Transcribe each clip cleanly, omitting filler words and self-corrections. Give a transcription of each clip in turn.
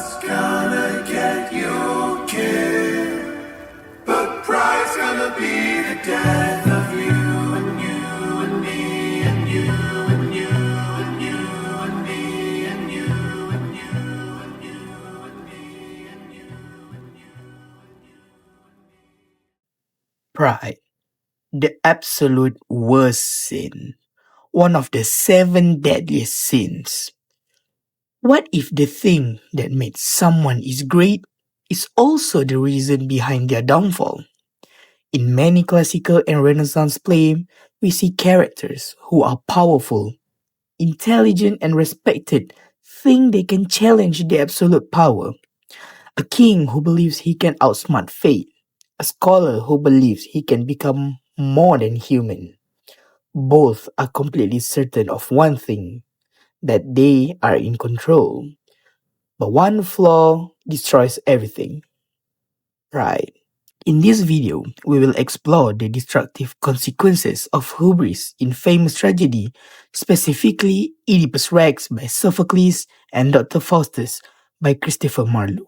God's gonna get you killed, but pride's gonna be the death of you and you and me and you and you and you and me and you and you and you and me and you and you. Pride, the absolute worst sin, one of the 7 deadliest sins. What if the thing that made someone is great is also the reason behind their downfall? In many classical and Renaissance plays, we see characters who are powerful, intelligent, and respected think they can challenge the absolute power. A king who believes he can outsmart fate, a scholar who believes he can become more than human. Both are completely certain of one thing, that they are in control. But one flaw destroys everything. Pride. In this video, we will explore the destructive consequences of hubris in famous tragedy, specifically Oedipus Rex by Sophocles and Dr. Faustus by Christopher Marlowe.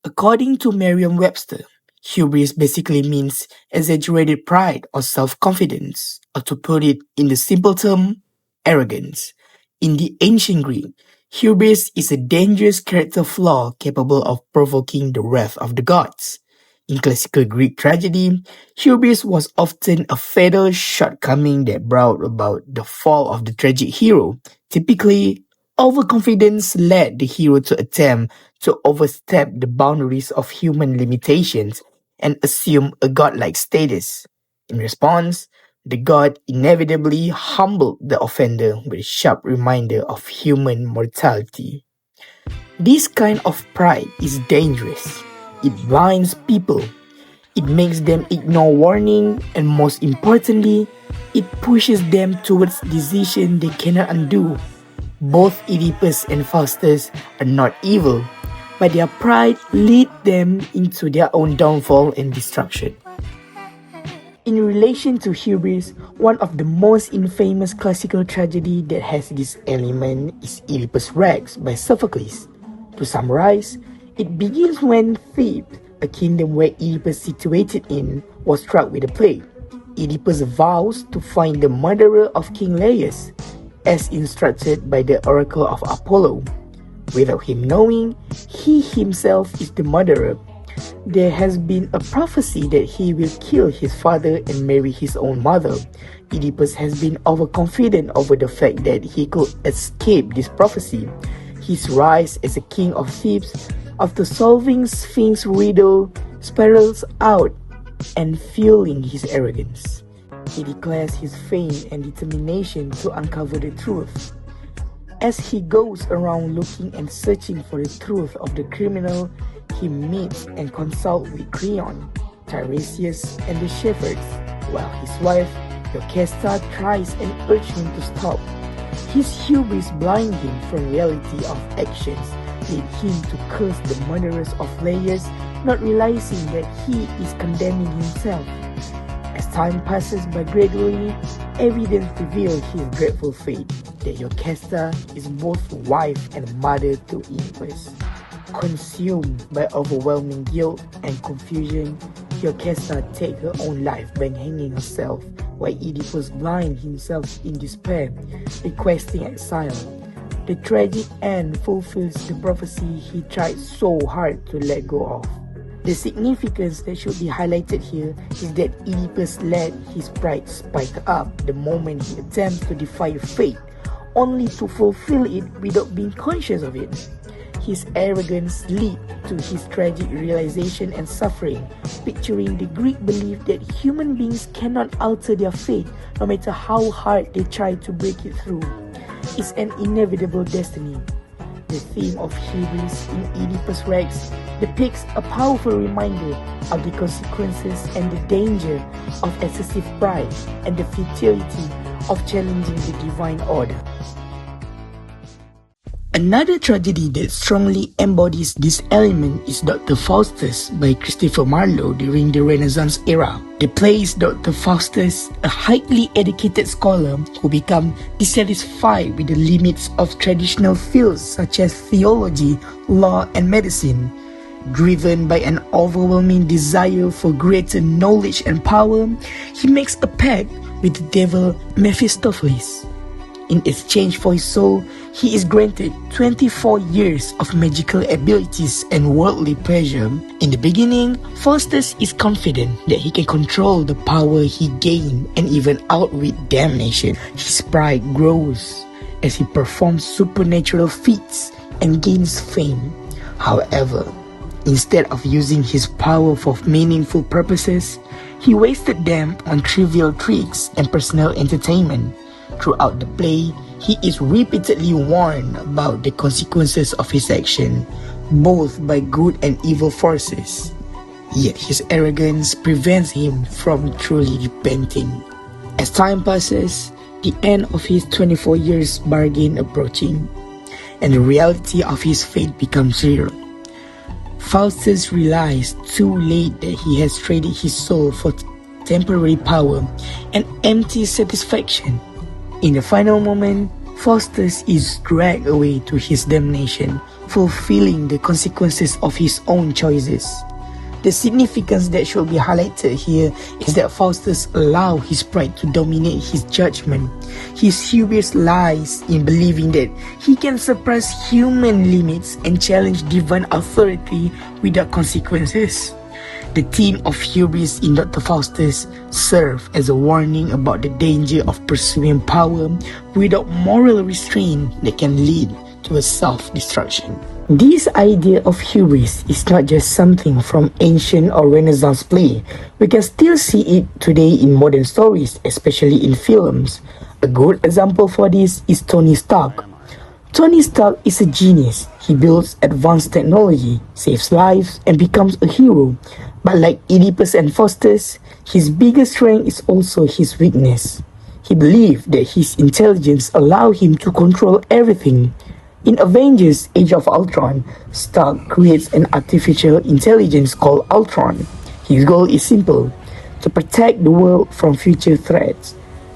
According to Merriam-Webster, hubris basically means exaggerated pride or self-confidence, or to put it in the simple term, arrogance. In the ancient Greek, hubris is a dangerous character flaw capable of provoking the wrath of the gods. In classical Greek tragedy, hubris was often a fatal shortcoming that brought about the fall of the tragic hero. Typically, overconfidence led the hero to attempt to overstep the boundaries of human limitations and assume a godlike status. In response, the god inevitably humbled the offender with a sharp reminder of human mortality. This kind of pride is dangerous. It blinds people. It makes them ignore warning, and most importantly, it pushes them towards decisions they cannot undo. Both Oedipus and Faustus are not evil, but their pride lead them into their own downfall and destruction. In relation to hubris, one of the most infamous classical tragedy that has this element is Oedipus Rex by Sophocles. To summarize, it begins when Thebes, a kingdom where Oedipus situated in, was struck with a plague. Oedipus vows to find the murderer of King Laius, as instructed by the oracle of Apollo. Without him knowing, he himself is the murderer. There has been a prophecy that he will kill his father and marry his own mother. Oedipus has been overconfident over the fact that he could escape this prophecy. His rise as a king of Thebes, after solving Sphinx riddle, spirals out and fueling his arrogance. He declares his fame and determination to uncover the truth. As he goes around looking and searching for the truth of the criminal, he meets and consults with Creon, Tiresias, and the shepherds, while his wife, Jocasta, tries and urges him to stop. His hubris blinds him from reality of actions, lead him to curse the murderers of Laius, not realizing that he is condemning himself. As time passes by gradually, evidence reveals his dreadful fate, that Jocasta is both wife and mother to Oedipus. Consumed by overwhelming guilt and confusion, Jocasta takes her own life by hanging herself, while Oedipus blinds himself in despair, requesting exile. The tragic end fulfills the prophecy he tried so hard to let go of. The significance that should be highlighted here is that Oedipus let his pride spike up the moment he attempts to defy fate, only to fulfill it without being conscious of it. His arrogance leads to his tragic realization and suffering, picturing the Greek belief that human beings cannot alter their fate no matter how hard they try to break it through. It's an inevitable destiny. The theme of hubris in Oedipus Rex depicts a powerful reminder of the consequences and the danger of excessive pride and the futility of challenging the divine order. Another tragedy that strongly embodies this element is Dr. Faustus by Christopher Marlowe during the Renaissance era. The play is Dr. Faustus, a highly educated scholar who becomes dissatisfied with the limits of traditional fields such as theology, law, and medicine. Driven by an overwhelming desire for greater knowledge and power, he makes a pact with the devil Mephistopheles. In exchange for his soul, he is granted 24 years of magical abilities and worldly pleasure. In the beginning, Faustus is confident that he can control the power he gained and even outwit damnation. His pride grows as he performs supernatural feats and gains fame. However, instead of using his power for meaningful purposes, he wasted them on trivial tricks and personal entertainment. Throughout the play, he is repeatedly warned about the consequences of his action, both by good and evil forces. Yet his arrogance prevents him from truly repenting. As time passes, the end of his 24 years bargain approaching, and the reality of his fate becomes real. Faustus realized too late that he has traded his soul for temporary power and empty satisfaction. In the final moment, Faustus is dragged away to his damnation, fulfilling the consequences of his own choices. The significance that should be highlighted here is that Faustus allowed his pride to dominate his judgment. His hubris lies in believing that he can suppress human limits and challenge divine authority without consequences. The theme of hubris in Dr. Faustus serves as a warning about the danger of pursuing power without moral restraint that can lead to a self-destruction. This idea of hubris is not just something from ancient or Renaissance play. We can still see it today in modern stories, especially in films. A good example for this is Tony Stark. Tony Stark is a genius. He builds advanced technology, saves lives, and becomes a hero. But like Oedipus and Faustus, his biggest strength is also his weakness. He believed that his intelligence allowed him to control everything. In Avengers Age of Ultron, Stark creates an artificial intelligence called Ultron. His goal is simple: to protect the world from future threats.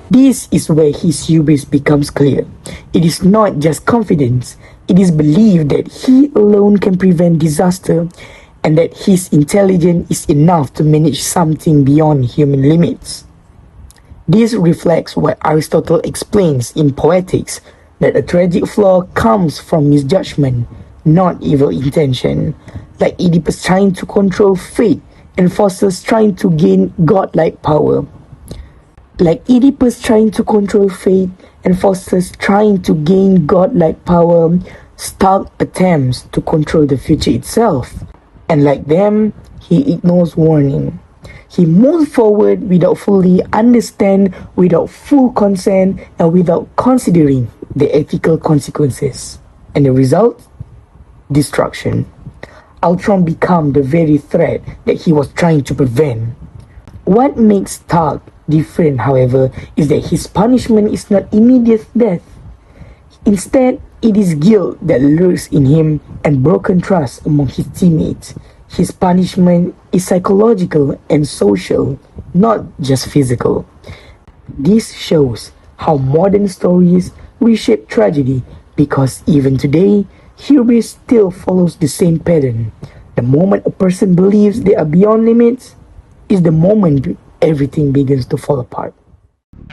This is where his hubris becomes clear. It is not just confidence, it is belief that he alone can prevent disaster and that his intelligence is enough to manage something beyond human limits. This reflects what Aristotle explains in Poetics, that a tragic flaw comes from misjudgment, not evil intention, like Oedipus trying to control fate and Faustus trying to gain godlike power. Like Oedipus trying to control fate and Faustus trying to gain godlike power, Stark attempts to control the future itself. And like them, he ignores warning. He moves forward without fully understand, without full consent, and without considering the ethical consequences. And the result? Destruction. Ultron becomes the very threat that he was trying to prevent. What makes Stark different, however, is that his punishment is not immediate death. Instead, it is guilt that lurks in him and broken trust among his teammates. His punishment is psychological and social, not just physical. This shows how modern stories reshape tragedy, because even today, hubris still follows the same pattern. The moment a person believes they are beyond limits is the moment everything begins to fall apart.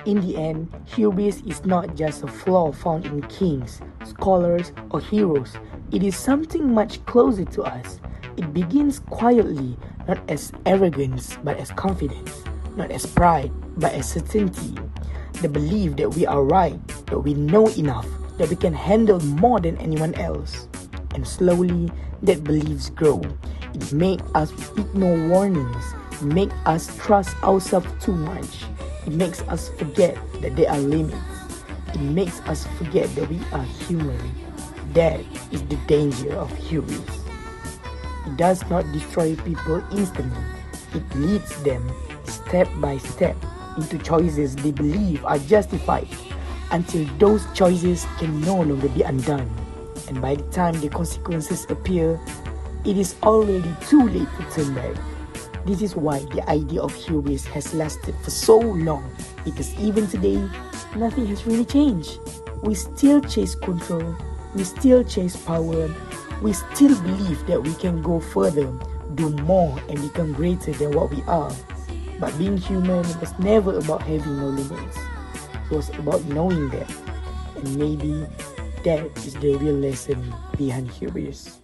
In the end, hubris is not just a flaw found in kings, scholars, or heroes. It is something much closer to us. It begins quietly, not as arrogance, but as confidence, not as pride, but as certainty. The belief that we are right, that we know enough, that we can handle more than anyone else. And slowly, that beliefs grow. It makes us ignore warnings. It makes us trust ourselves too much. It makes us forget that there are limits. It makes us forget that we are human. That is the danger of hubris. It does not destroy people instantly. It leads them step by step into choices they believe are justified until those choices can no longer be undone. And by the time the consequences appear, it is already too late to turn back. This is why the idea of hubris has lasted for so long, because even today, nothing has really changed. We still chase control, we still chase power, we still believe that we can go further, do more, and become greater than what we are. But being human was never about having no limits. It was about knowing that. And maybe that is the real lesson behind hubris.